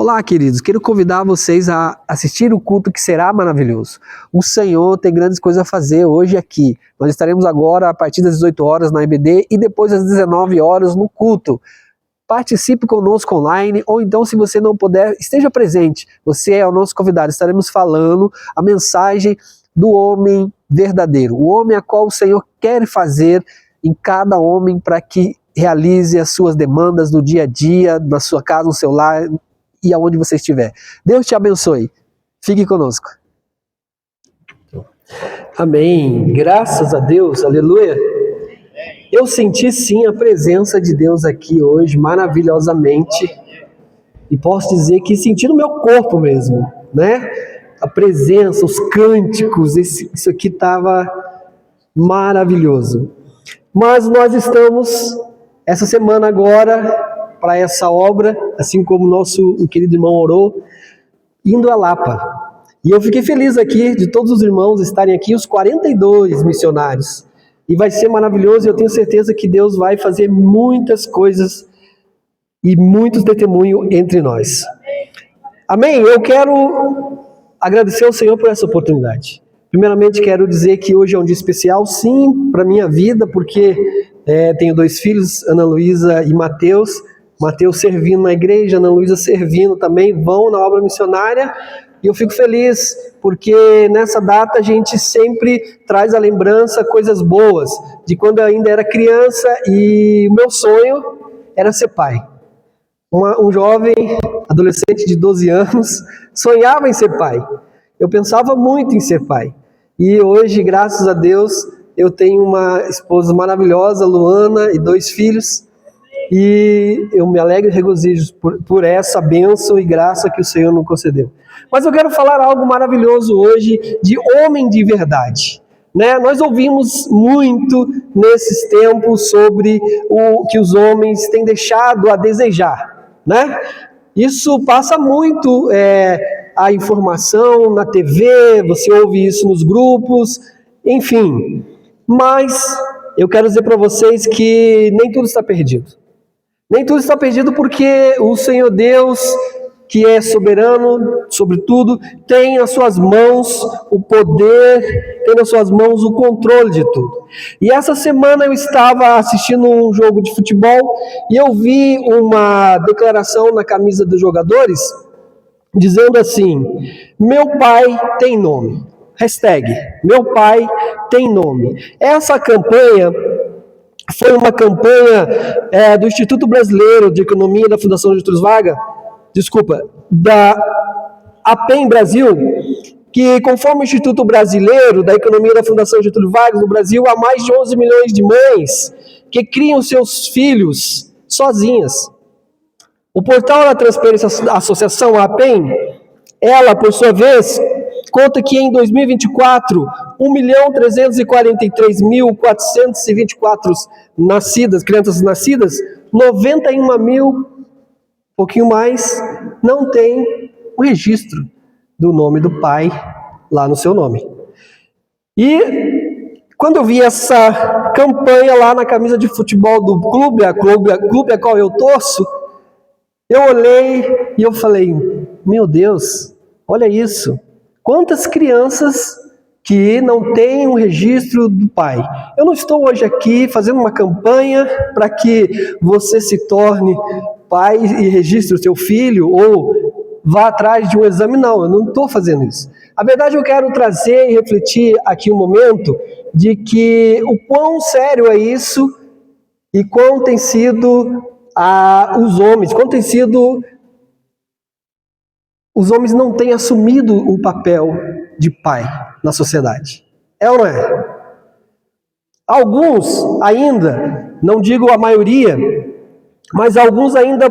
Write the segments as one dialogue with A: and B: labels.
A: Olá, queridos, quero convidar vocês a assistir o culto que será maravilhoso. O Senhor tem grandes coisas a fazer hoje aqui. Nós estaremos agora a partir das 18 horas na EBD e depois às 19 horas no culto. Participe conosco online, ou então, se você não puder, esteja presente. Você é o nosso convidado. Estaremos falando a mensagem do homem verdadeiro, o homem a qual o Senhor quer fazer em cada homem para que realize as suas demandas no dia a dia, na sua casa, no seu lar e aonde você estiver. Deus te abençoe. Fique conosco. Amém. Graças a Deus. Aleluia. Eu senti sim a presença de Deus aqui hoje, maravilhosamente. E posso dizer que senti no meu corpo mesmo, né? A presença, os cânticos, isso aqui estava maravilhoso. Mas nós estamos, essa semana agora, para essa obra, assim como o querido irmão orou, indo a Lapa. E eu fiquei feliz aqui de todos os irmãos estarem aqui, os 42 missionários. E vai ser maravilhoso, e eu tenho certeza que Deus vai fazer muitas coisas e muitos testemunhos entre nós. Amém? Eu quero agradecer ao Senhor por essa oportunidade. Primeiramente, quero dizer que hoje é um dia especial, sim, para a minha vida, porque tenho 2 filhos, Ana Luísa e Mateus. Mateus servindo na igreja, Ana Luísa servindo também, vão na obra missionária. E eu fico feliz, porque nessa data a gente sempre traz à lembrança coisas boas, de quando eu ainda era criança e o meu sonho era ser pai. Um jovem, adolescente de 12 anos, sonhava em ser pai. Eu pensava muito em ser pai. E hoje, graças a Deus, eu tenho uma esposa maravilhosa, Luana, e 2 filhos. E eu me alegro e regozijo por essa bênção e graça que o Senhor nos concedeu. Mas eu quero falar algo maravilhoso hoje de homem de verdade. Né? Nós ouvimos muito nesses tempos sobre o que os homens têm deixado a desejar. Né? Isso passa muito a informação na TV, você ouve isso nos grupos, enfim. Mas eu quero dizer para vocês que nem tudo está perdido. Nem tudo está perdido porque o Senhor Deus, que é soberano sobre tudo, tem nas suas mãos o poder, tem nas suas mãos o controle de tudo. E essa semana eu estava assistindo um jogo de futebol e eu vi uma declaração na camisa dos jogadores dizendo assim: meu pai tem nome. Hashtag, meu pai tem nome. Essa campanha foi uma campanha do Instituto Brasileiro de Economia da Fundação Getúlio Vargas, da APEM Brasil, que conforme o Instituto Brasileiro da Economia da Fundação Getúlio Vargas, no Brasil há mais de 11 milhões de mães que criam seus filhos sozinhas. O portal da Transparência Associação, a APEM, ela, por sua vez, conta que em 2024, 1.343.424 crianças nascidas, 91 mil, pouquinho mais, não tem o registro do nome do pai lá no seu nome. E quando eu vi essa campanha lá na camisa de futebol do clube a qual eu torço, eu olhei e eu falei: meu Deus, olha isso. Quantas crianças que não têm um registro do pai? Eu não estou hoje aqui fazendo uma campanha para que você se torne pai e registre o seu filho ou vá atrás de um exame, não. Eu não estou fazendo isso. A verdade, eu quero trazer e refletir aqui um momento de que o quão sério é isso e quão tem sido os homens, os homens não têm assumido o papel de pai na sociedade. É ou não é? Alguns ainda, não digo a maioria, mas alguns ainda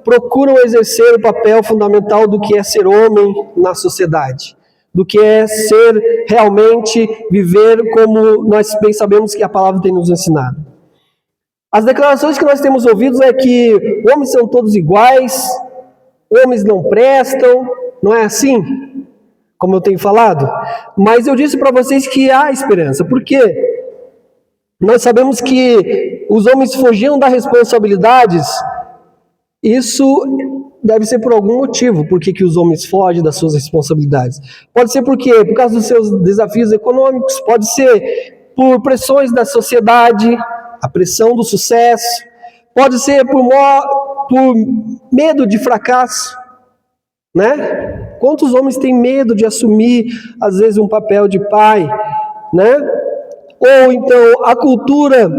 A: procuram exercer o papel fundamental do que é ser homem na sociedade, do que é ser realmente, viver como nós bem sabemos que a palavra tem nos ensinado. As declarações que nós temos ouvido é que homens são todos iguais, homens não prestam, não é assim? Como eu tenho falado? Mas eu disse para vocês que há esperança, porque nós sabemos que os homens fugiam das responsabilidades, isso deve ser por algum motivo, por que os homens fogem das suas responsabilidades. Pode ser por quê? Por causa dos seus desafios econômicos, pode ser por pressões da sociedade, a pressão do sucesso, pode ser por medo de fracasso, né? Quantos homens têm medo de assumir, às vezes, um papel de pai, né? Ou então a cultura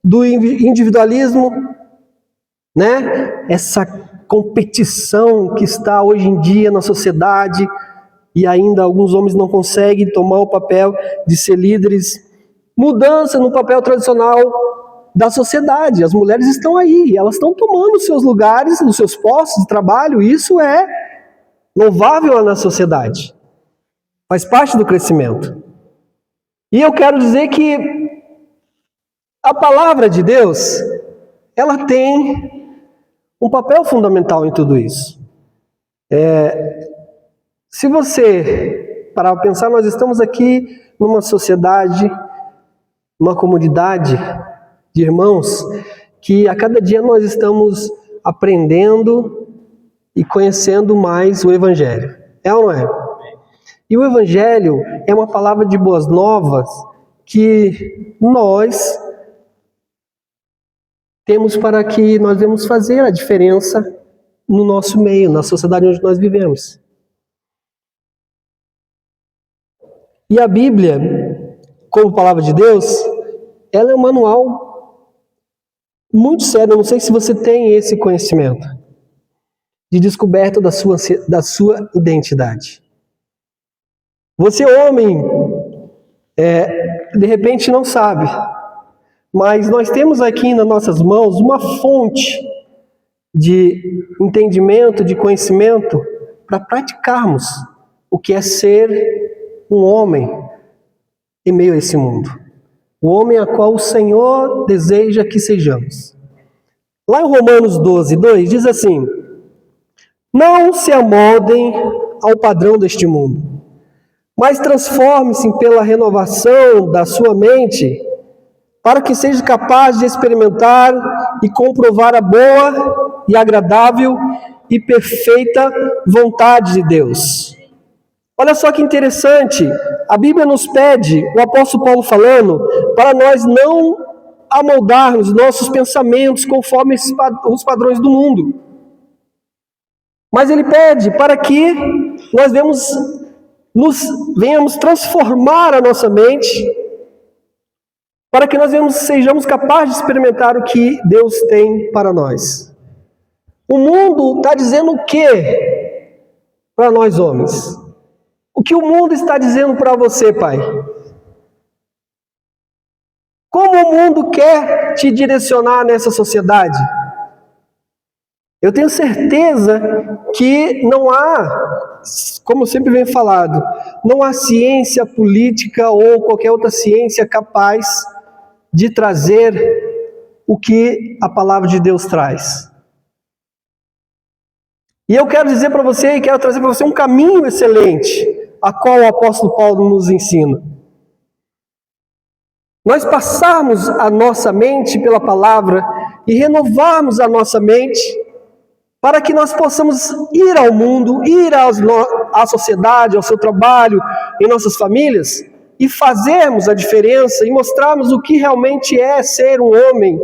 A: do individualismo, né? Essa competição que está hoje em dia na sociedade, e ainda alguns homens não conseguem tomar o papel de ser líderes. Mudança no papel tradicional da sociedade. As mulheres estão aí, elas estão tomando seus lugares, os seus postos de trabalho. Isso é louvável na sociedade. Faz parte do crescimento. E eu quero dizer que a palavra de Deus, ela tem um papel fundamental em tudo isso. Se você parar para pensar, nós estamos aqui numa sociedade, numa comunidade de irmãos, que a cada dia nós estamos aprendendo e conhecendo mais o Evangelho. É ou não é? E o Evangelho é uma palavra de boas novas que nós temos para que nós devemos fazer a diferença no nosso meio, na sociedade onde nós vivemos. E a Bíblia, como palavra de Deus, ela é um manual muito sério. Eu não sei se você tem esse conhecimento de descoberta da sua identidade. Você, homem, de repente não sabe, mas nós temos aqui nas nossas mãos uma fonte de entendimento, de conhecimento, para praticarmos o que é ser um homem em meio a esse mundo. O homem a qual o Senhor deseja que sejamos. Lá em Romanos 12, 2, diz assim: não se amoldem ao padrão deste mundo, mas transforme-se pela renovação da sua mente, para que seja capaz de experimentar e comprovar a boa e agradável e perfeita vontade de Deus. Olha só que interessante, a Bíblia nos pede, o apóstolo Paulo falando, para nós não amoldarmos nossos pensamentos conforme os padrões do mundo. Mas ele pede para que nós venhamos transformar a nossa mente, para que nós sejamos capazes de experimentar o que Deus tem para nós. O mundo está dizendo o quê para nós homens? O que o mundo está dizendo para você, pai? Como o mundo quer te direcionar nessa sociedade? Eu tenho certeza que não há, como sempre vem falado, não há ciência política ou qualquer outra ciência capaz de trazer o que a palavra de Deus traz. E eu quero dizer para você, e quero trazer para você um caminho excelente, a qual o apóstolo Paulo nos ensina. Nós passarmos a nossa mente pela palavra e renovarmos a nossa mente para que nós possamos ir ao mundo, ir à sociedade, ao seu trabalho, em nossas famílias, e fazermos a diferença e mostrarmos o que realmente é ser um homem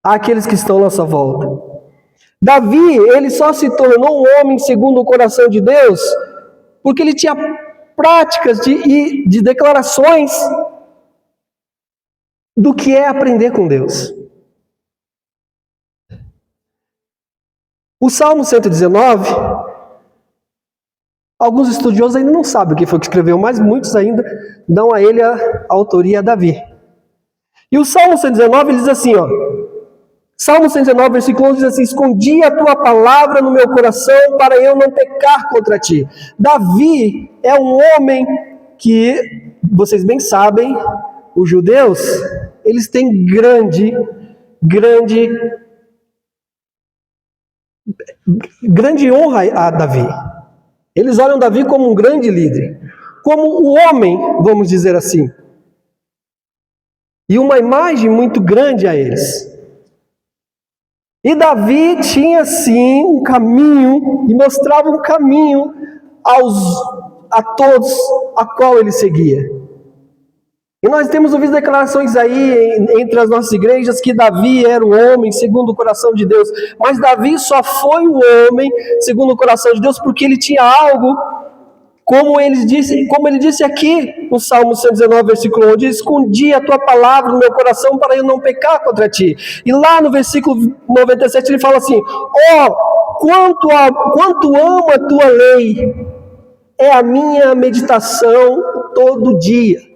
A: àqueles que estão à nossa volta. Davi, ele só se tornou um homem segundo o coração de Deus porque ele tinha práticas de declarações do que é aprender com Deus. O Salmo 119, alguns estudiosos ainda não sabem o que foi que escreveu, mas muitos ainda dão a ele a autoria a Davi. E o Salmo 119 ele diz assim, ó, Salmo 119, versículo 11 diz assim: escondi a tua palavra no meu coração para eu não pecar contra ti. Davi é um homem que, vocês bem sabem, os judeus, eles têm grande honra a Davi. Eles olham Davi como um grande líder, como o homem, vamos dizer assim, e uma imagem muito grande a eles. E Davi tinha sim um caminho, e mostrava um caminho a todos a qual ele seguia. E nós temos ouvido declarações aí entre as nossas igrejas que Davi era o homem segundo o coração de Deus. Mas Davi só foi o homem segundo o coração de Deus porque ele tinha algo, como ele disse aqui no Salmo 119, versículo 11: escondi a tua palavra no meu coração para eu não pecar contra ti. E lá no versículo 97 ele fala assim: quanto amo a tua lei, é a minha meditação todo dia.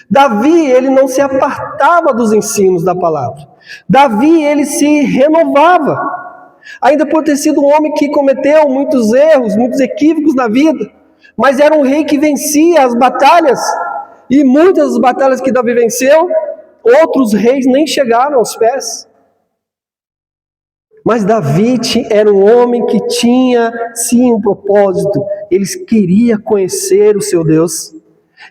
A: Davi, ele não se apartava dos ensinos da palavra. Davi, ele se renovava. Ainda por ter sido um homem que cometeu muitos erros, muitos equívocos na vida, mas era um rei que vencia as batalhas. E muitas das batalhas que Davi venceu, outros reis nem chegaram aos pés. Mas Davi era um homem que tinha, sim, um propósito. Ele queria conhecer o seu Deus.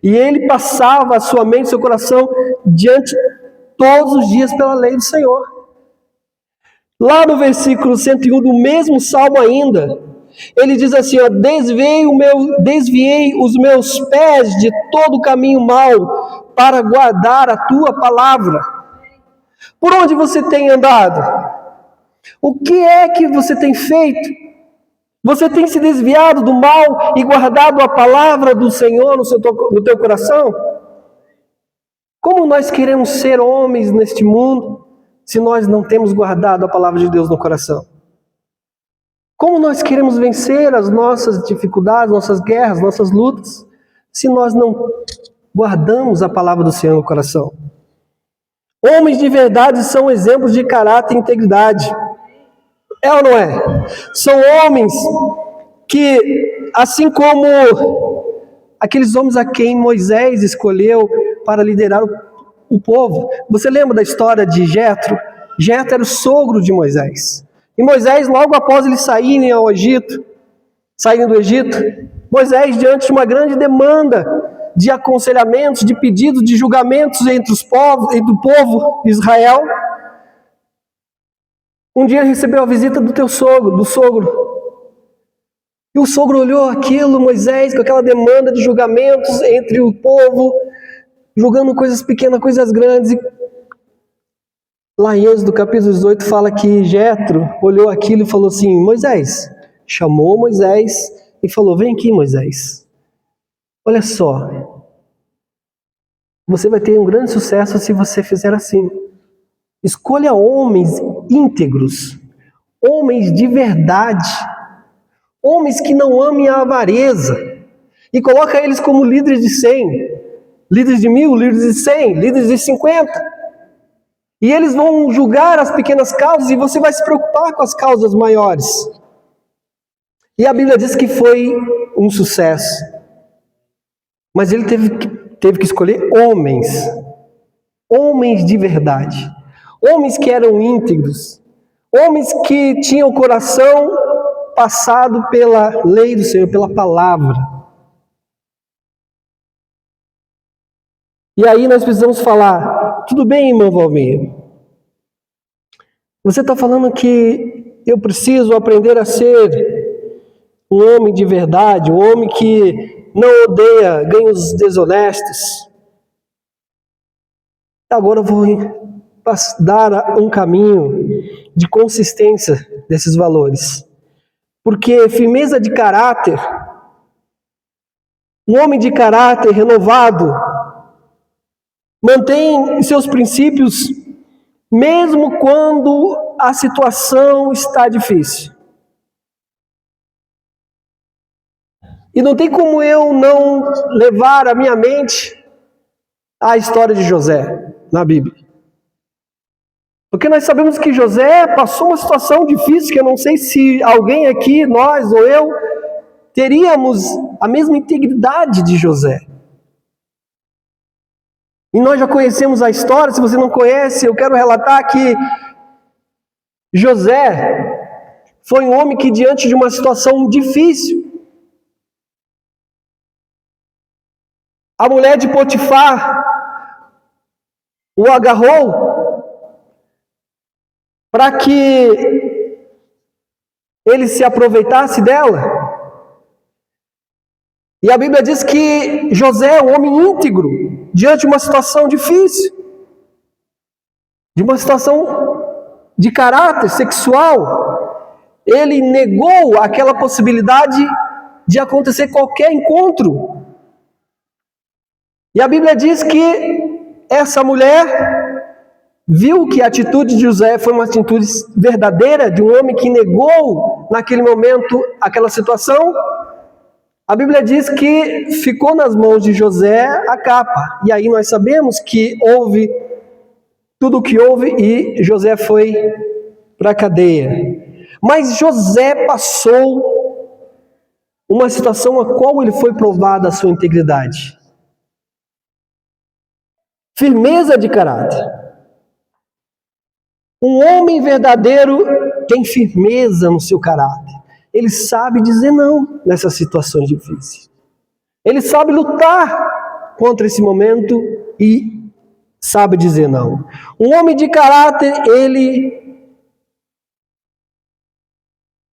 A: E ele passava a sua mente, seu coração, diante todos os dias pela lei do Senhor. Lá no versículo 101 do mesmo salmo ainda, ele diz assim: desviei os meus pés de todo o caminho mau para guardar a tua palavra. Por onde você tem andado? O que é que você tem feito? Você tem se desviado do mal e guardado a palavra do Senhor no teu coração? Como nós queremos ser homens neste mundo se nós não temos guardado a palavra de Deus no coração? Como nós queremos vencer as nossas dificuldades, nossas guerras, nossas lutas, se nós não guardamos a palavra do Senhor no coração? Homens de verdade são exemplos de caráter e integridade. É ou não é? São homens que, assim como aqueles homens a quem Moisés escolheu para liderar o povo. Você lembra da história de Jetro? Jetro era o sogro de Moisés. E Moisés, logo após eles saírem do Egito, Moisés, diante de uma grande demanda de aconselhamentos, de pedidos, de julgamentos entre o povo de Israel, um dia recebeu a visita do sogro. E o sogro olhou aquilo, Moisés, com aquela demanda de julgamentos entre o povo, julgando coisas pequenas, coisas grandes. E lá em Êxodo capítulo 18 fala que Jetro olhou aquilo e falou assim: Moisés, chamou Moisés e falou: vem aqui, Moisés, olha só, você vai ter um grande sucesso se você fizer assim. Escolha homens íntegros, homens de verdade, homens que não amem a avareza, e coloca eles como líderes de 100, líderes de 1000, líderes de 100, líderes de 50. E eles vão julgar as pequenas causas e você vai se preocupar com as causas maiores. E a Bíblia diz que foi um sucesso. Mas ele teve que escolher homens de verdade, homens que eram íntegros, homens que tinham o coração passado pela lei do Senhor, pela palavra. E aí nós precisamos falar: tudo bem, irmão Valmir, você está falando que eu preciso aprender a ser um homem de verdade, um homem que não odeia ganhos desonestos. Agora eu vou dar um caminho de consistência desses valores. Porque firmeza de caráter, um homem de caráter renovado, mantém seus princípios mesmo quando a situação está difícil. E não tem como eu não levar a minha mente à história de José na Bíblia. Porque nós sabemos que José passou uma situação difícil, que eu não sei se alguém aqui, nós ou eu, teríamos a mesma integridade de José. E nós já conhecemos a história. Se você não conhece, eu quero relatar que José foi um homem que, diante de uma situação difícil, a mulher de Potifar o agarrou para que ele se aproveitasse dela. E a Bíblia diz que José é um homem íntegro diante de uma situação difícil, de uma situação de caráter sexual. Ele negou aquela possibilidade de acontecer qualquer encontro. E a Bíblia diz que essa mulher viu que a atitude de José foi uma atitude verdadeira, de um homem que negou naquele momento aquela situação. A Bíblia diz que ficou nas mãos de José a capa. E aí nós sabemos que houve tudo o que houve e José foi para a cadeia. Mas José passou uma situação a qual ele foi provado a sua integridade. Firmeza de caráter. Um homem verdadeiro tem firmeza no seu caráter. Ele sabe dizer não nessas situações difíceis. Ele sabe lutar contra esse momento e sabe dizer não. Um homem de caráter,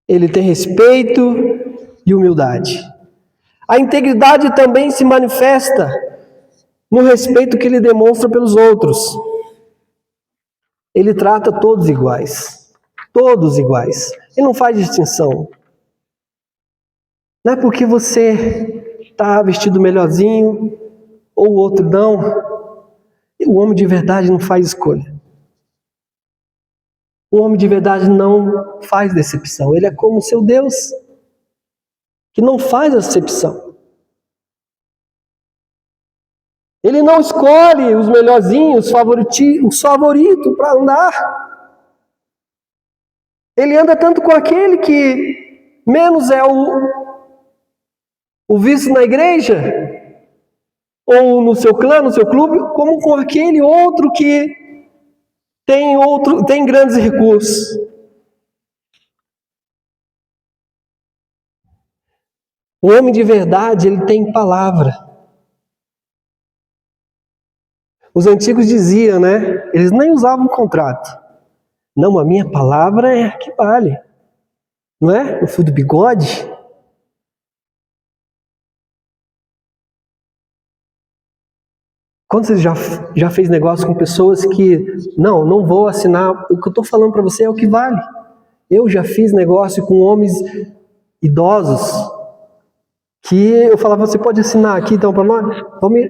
A: ele tem respeito e humildade. A integridade também se manifesta no respeito que ele demonstra pelos outros. Ele trata todos iguais. Todos iguais. Ele não faz distinção. Não é porque você está vestido melhorzinho ou o outro não. O homem de verdade não faz escolha. O homem de verdade não faz decepção. Ele é como o seu Deus, que não faz acepção. Ele não escolhe os melhorzinhos, os favoritos para andar. Ele anda tanto com aquele que menos é o vice na igreja, ou no seu clã, no seu clube, como com aquele outro que tem grandes recursos. O homem de verdade, ele tem palavra. Os antigos diziam, né? Eles nem usavam contrato. Não, a minha palavra é a que vale. Não é? No fio do bigode. Quando você já fez negócio com pessoas que, não vou assinar, o que eu estou falando para você é o que vale. Eu já fiz negócio com homens idosos que eu falava, você pode assinar aqui então para nós?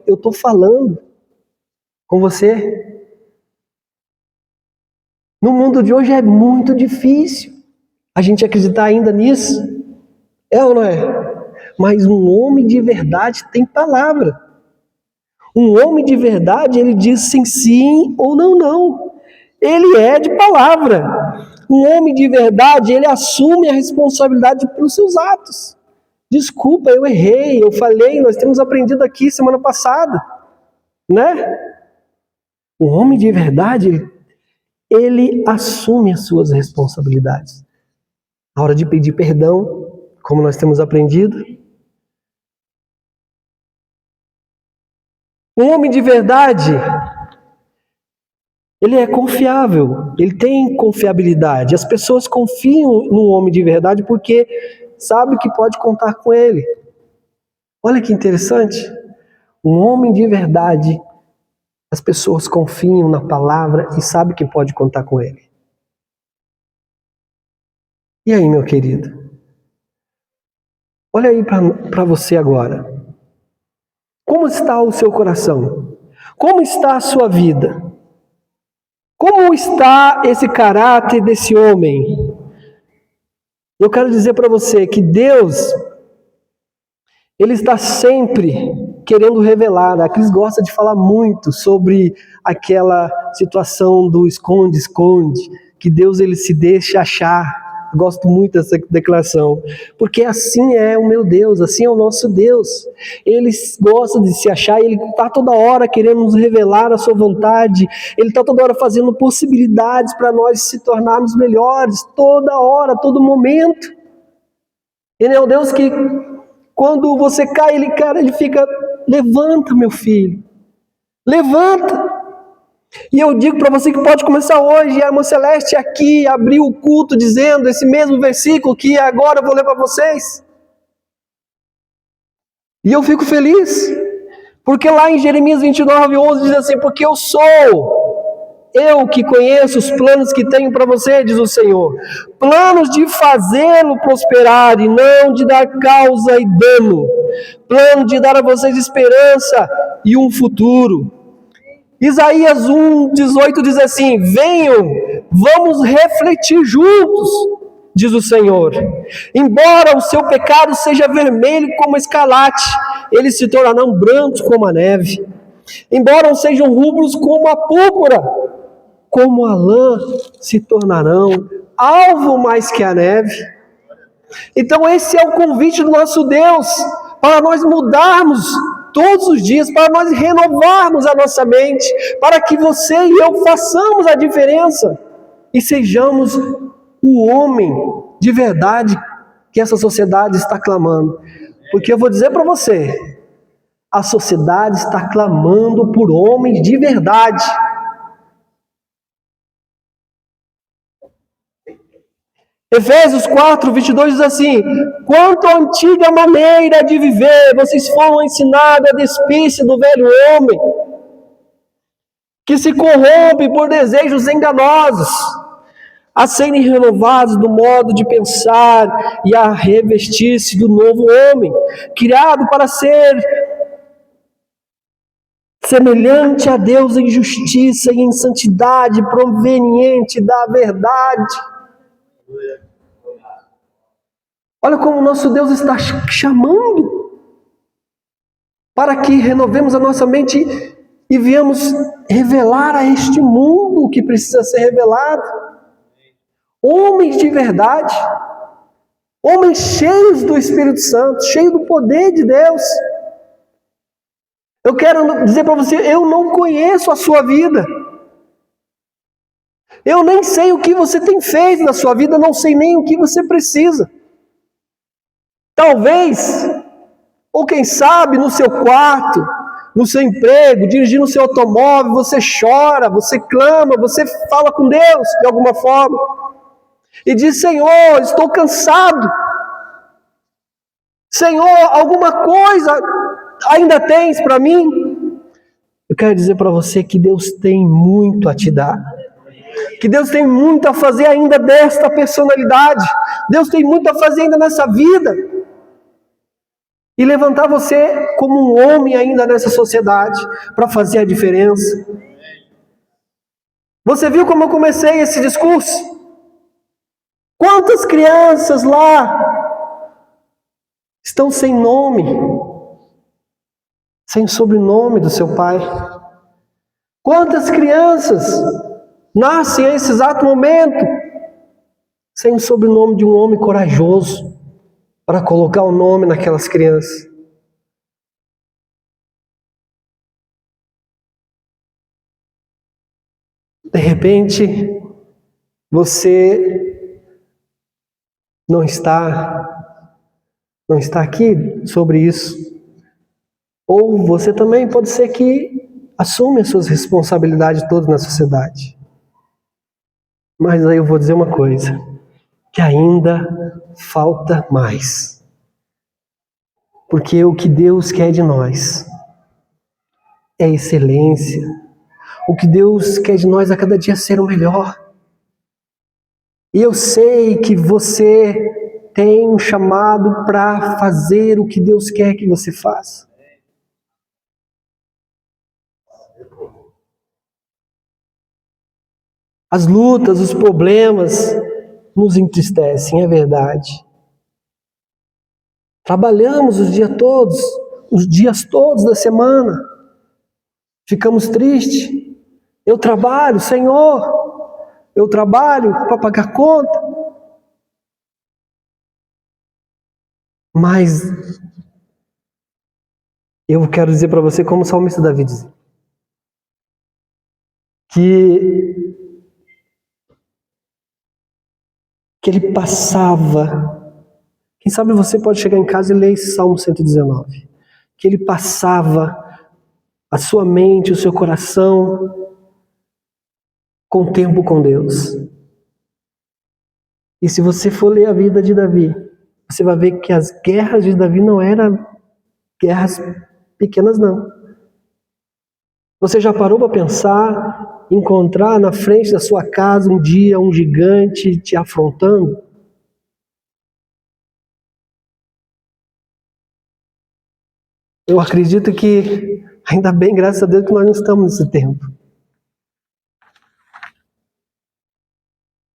A: Eu estou falando com você. No mundo de hoje é muito difícil a gente acreditar ainda nisso. É ou não é? Mas um homem de verdade tem palavra. Um homem de verdade, ele diz sim ou não. Ele é de palavra. Um homem de verdade, ele assume a responsabilidade pelos seus atos. Desculpa, eu errei, eu falei, nós temos aprendido aqui semana passada, né? Um homem de verdade, ele assume as suas responsabilidades. Na hora de pedir perdão, como nós temos aprendido. Um homem de verdade, ele é confiável, ele tem confiabilidade. As pessoas confiam num homem de verdade porque sabe que pode contar com ele. Olha que interessante. Um homem de verdade, as pessoas confiam na palavra e sabem que pode contar com ele. E aí, meu querido? Olha aí para você agora. Como está o seu coração? Como está a sua vida? Como está esse caráter desse homem? Eu quero dizer para você que Deus, Ele está sempre querendo revelar. Aqueles gostam de falar muito sobre aquela situação do esconde-esconde, que Deus ele se deixa achar. Eu gosto muito dessa declaração, porque assim é o meu Deus, assim é o nosso Deus. Ele gosta de se achar, Ele está toda hora querendo nos revelar a sua vontade, Ele está toda hora fazendo possibilidades para nós se tornarmos melhores, toda hora, todo momento. Ele é o Deus que, quando você cai, Ele fica, levanta meu filho, levanta. E eu digo para você que pode começar hoje, e a irmã Celeste aqui abriu o culto dizendo esse mesmo versículo que agora eu vou ler para vocês. E eu fico feliz, porque lá em Jeremias 29:11 diz assim: porque eu que conheço os planos que tenho para você, diz o Senhor, planos de fazê-lo prosperar e não de dar causa e dano, plano de dar a vocês esperança e um futuro. Isaías 1:18 diz assim: venham, vamos refletir juntos, diz o Senhor. Embora o seu pecado seja vermelho como escarlate, eles se tornarão brancos como a neve. Embora sejam rubros como a púrpura, como a lã se tornarão alvo mais que a neve. Então esse é o convite do nosso Deus, para nós mudarmos todos os dias, para nós renovarmos a nossa mente, para que você e eu façamos a diferença e sejamos o homem de verdade que essa sociedade está clamando. Porque eu vou dizer para você, a sociedade está clamando por homens de verdade. Efésios 4:22 diz assim: quanto à antiga maneira de viver, vocês foram ensinados a despir-se do velho homem, que se corrompe por desejos enganosos, a serem renovados do modo de pensar e a revestir-se do novo homem, criado para ser semelhante a Deus em justiça e em santidade, proveniente da verdade. Olha como o nosso Deus está chamando para que renovemos a nossa mente e viemos revelar a este mundo o que precisa ser revelado. Homens de verdade, homens cheios do Espírito Santo, cheios do poder de Deus. Eu quero dizer para você, eu não conheço a sua vida. Eu nem sei o que você tem feito na sua vida, não sei nem o que você precisa. Talvez, ou quem sabe, no seu quarto, no seu emprego, dirigindo o seu automóvel, você chora, você clama, você fala com Deus de alguma forma. E diz: Senhor, estou cansado. Senhor, alguma coisa ainda tens para mim? Eu quero dizer para você que Deus tem muito a te dar. Que Deus tem muito a fazer ainda desta personalidade. Deus tem muito a fazer ainda nessa vida. E levantar você como um homem ainda nessa sociedade para fazer a diferença. Você viu como eu comecei esse discurso? Quantas crianças lá estão sem nome, sem sobrenome do seu pai? Quantas crianças nascem a esse exato momento sem o sobrenome de um homem corajoso para colocar o nome naquelas crianças? De repente, você não está aqui sobre isso. Ou você também pode ser que assume as suas responsabilidades todas na sociedade. Mas aí eu vou dizer uma coisa, que ainda falta mais. Porque o que Deus quer de nós é excelência. O que Deus quer de nós a cada dia é ser o melhor. E eu sei que você tem um chamado para fazer o que Deus quer que você faça. As lutas, os problemas nos entristecem, é verdade. Trabalhamos os dias todos da semana. Ficamos tristes. Eu trabalho, Senhor. Eu trabalho para pagar conta. Mas eu quero dizer para você, como o salmista Davi diz, que ele passava. Quem sabe você pode chegar em casa e ler esse Salmo 119. Que ele passava a sua mente, o seu coração, com tempo com Deus. E se você for ler a vida de Davi, você vai ver que as guerras de Davi não eram guerras pequenas, não. Você já parou para pensar, encontrar na frente da sua casa um dia um gigante te afrontando? Eu acredito que, ainda bem, graças a Deus, que nós não estamos nesse tempo.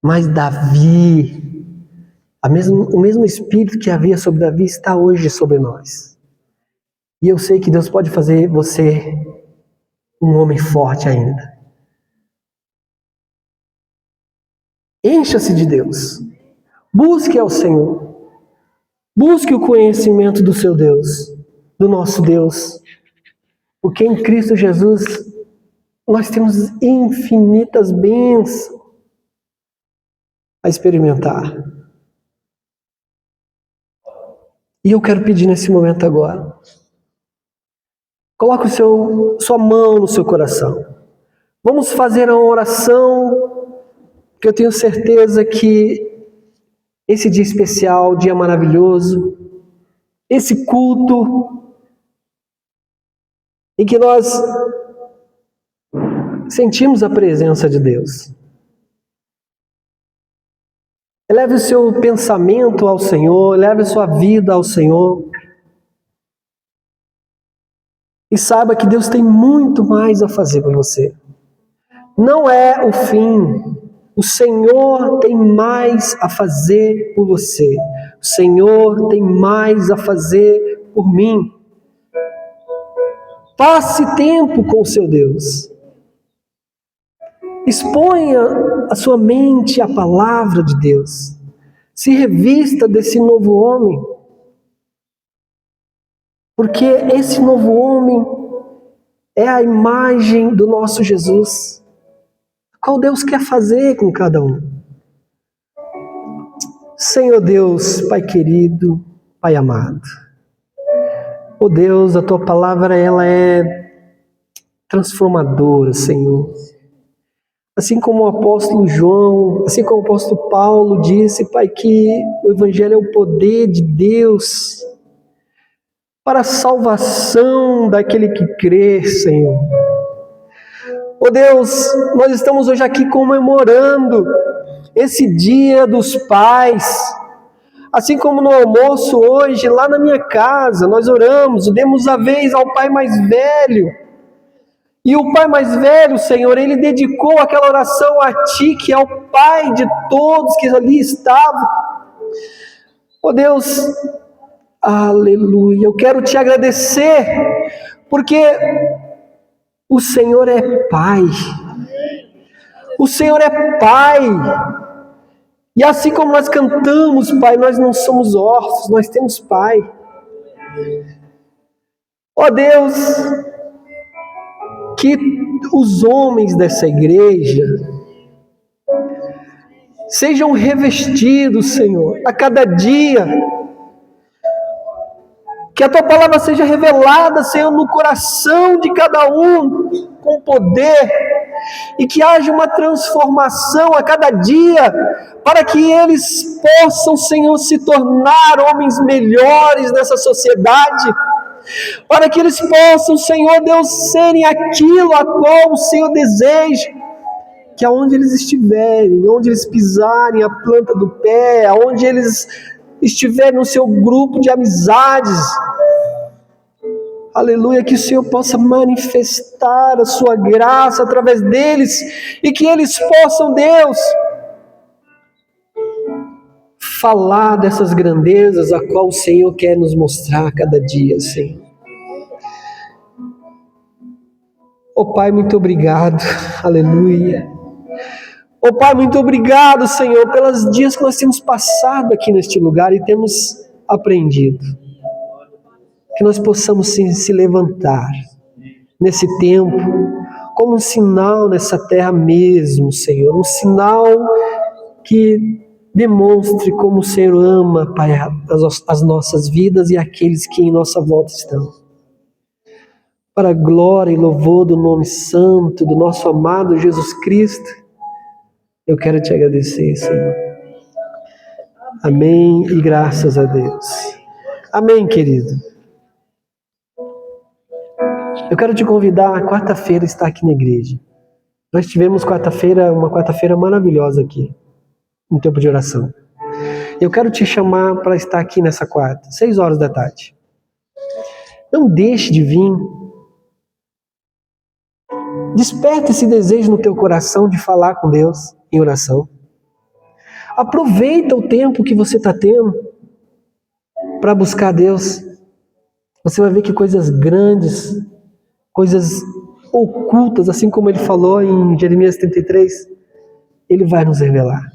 A: Mas Davi, o mesmo Espírito que havia sobre Davi está hoje sobre nós. E eu sei que Deus pode fazer você um homem forte ainda. Encha-se de Deus. Busque ao Senhor. Busque o conhecimento do seu Deus, do nosso Deus. Porque em Cristo Jesus nós temos infinitas bênçãos a experimentar. E eu quero pedir nesse momento agora, coloque sua mão no seu coração. Vamos fazer uma oração que eu tenho certeza que esse dia especial, dia maravilhoso, esse culto em que nós sentimos a presença de Deus. Eleve o seu pensamento ao Senhor, eleve a sua vida ao Senhor. E saiba que Deus tem muito mais a fazer por você. Não é o fim. O Senhor tem mais a fazer por você. O Senhor tem mais a fazer por mim. Passe tempo com o seu Deus. Exponha a sua mente à palavra de Deus. Se revista desse novo homem. Porque esse novo homem é a imagem do nosso Jesus. Qual Deus quer fazer com cada um? Senhor Deus, Pai querido, Pai amado. Oh Deus, a Tua palavra ela é transformadora, Senhor. Assim como o apóstolo João, assim como o apóstolo Paulo disse, Pai, que o Evangelho é o poder de Deus para a salvação daquele que crê, Senhor. Oh Deus, nós estamos hoje aqui comemorando esse Dia dos Pais. Assim como no almoço hoje, lá na minha casa, nós oramos, demos a vez ao pai mais velho. E o pai mais velho, Senhor, ele dedicou aquela oração a Ti, que é o Pai de todos que ali estavam. Oh Deus, aleluia, eu quero Te agradecer, porque o Senhor é Pai. O Senhor é Pai. E assim como nós cantamos, Pai, nós não somos órfãos, nós temos Pai. Ó Deus, que os homens dessa igreja sejam revestidos, Senhor, a cada dia. Que a Tua palavra seja revelada, Senhor, no coração de cada um, com poder. E que haja uma transformação a cada dia, para que eles possam, Senhor, se tornar homens melhores nessa sociedade, para que eles possam, Senhor Deus, serem aquilo a qual o Senhor deseja, que aonde eles estiverem, onde eles pisarem a planta do pé, aonde eles estiverem no seu grupo de amizades, aleluia, que o Senhor possa manifestar a sua graça através deles, e que eles possam, Deus, falar dessas grandezas a qual o Senhor quer nos mostrar a cada dia, Senhor. Oh Pai, muito obrigado, aleluia. Oh Pai, muito obrigado, Senhor, pelos dias que nós temos passado aqui neste lugar e temos aprendido. Que nós possamos sim, se levantar nesse tempo como um sinal nessa terra mesmo, Senhor. Um sinal que demonstre como o Senhor ama, Pai, as nossas vidas e aqueles que em nossa volta estão. Para a glória e louvor do nome santo do nosso amado Jesus Cristo, Eu quero te agradecer, Senhor. Amém e graças a Deus. Amém, querido. Eu quero te convidar a quarta-feira estar aqui na igreja. Nós tivemos uma quarta-feira maravilhosa aqui, um tempo de oração. Eu quero te chamar para estar aqui nessa quarta, 6 horas da tarde. Não deixe de vir. Desperta esse desejo no teu coração de falar com Deus em oração. Aproveita o tempo que você está tendo para buscar Deus. Você vai ver que coisas grandes, coisas ocultas, assim como ele falou em Jeremias 33, ele vai nos revelar.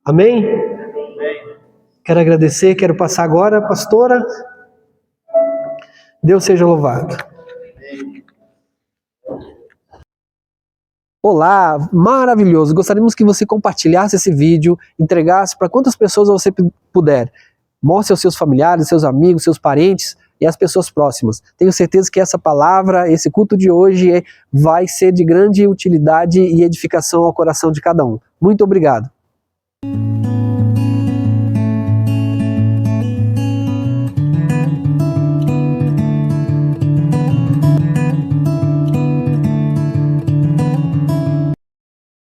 A: Amém? Quero agradecer, quero passar agora, pastora. Deus seja louvado. Olá, maravilhoso. Gostaríamos que você compartilhasse esse vídeo, entregasse para quantas pessoas você puder. Mostre aos seus familiares, seus amigos, seus parentes e as pessoas próximas. Tenho certeza que essa palavra, esse culto de hoje vai ser de grande utilidade e edificação ao coração de cada um. Muito obrigado.